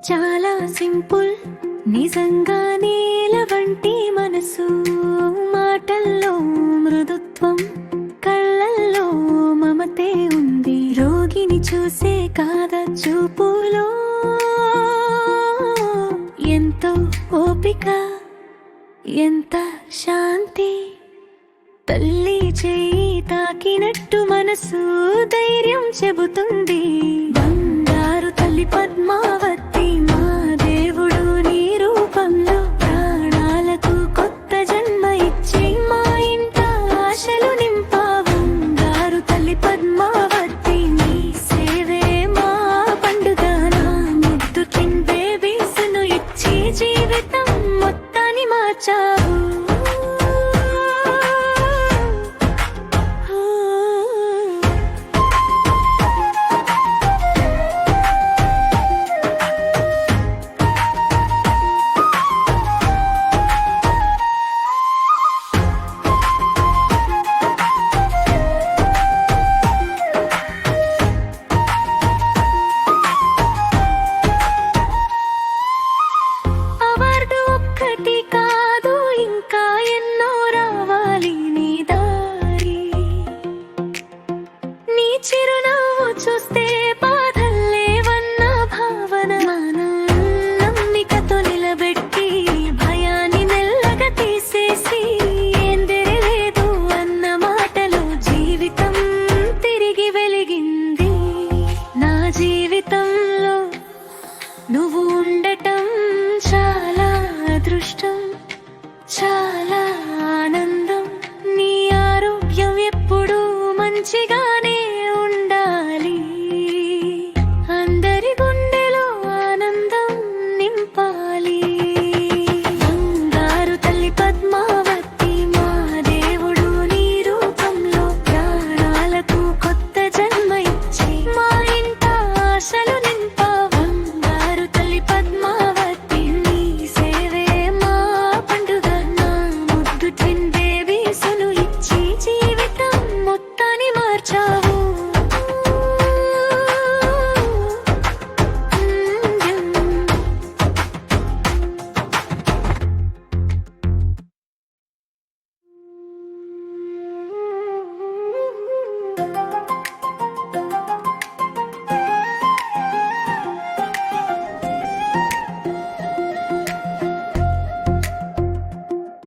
చాలా సింపుల్, నిజంగా నేల వంటి మనసు, మాటల్లో మృదుత్వం, కళ్ళల్లో మమతే ఉంది. రోగిని చూసే కాద చూపులో ఎంతో ఓపిక, ఎంత శాంతి. తల్లి చేయి తాకినట్టు మనసు ధైర్యం చెబుతుంది. బంగారు తల్లి పద్మావతి, మా దేవుడు నీ రూపంలో ప్రాణాలకు కొత్త జన్మ ఇచ్చి మా ఇంట ఆశలు నింపావు. బంగారు తల్లి పద్మావతి, నీ సేవే మా పండుగ. నా ముద్దు కిన్ బేబీస్ను ఇచ్చి జీవితం మొత్తాన్ని మార్చావు. కాదు, ఇంకా ఎన్నో రావాలి నీ దారి. నీ చిరునవ్వు చూస్తే బాధల్లేవన్న భావన మనం నమ్మికతో నిలబెట్టి భయాన్ని మెల్లగా తీసేసి ఏందిలేదు అన్న మాటలో జీవితం తిరిగి వెలిగింది. నా జీవితంలో నువ్వు ఉండటం చాలా అదృష్టం.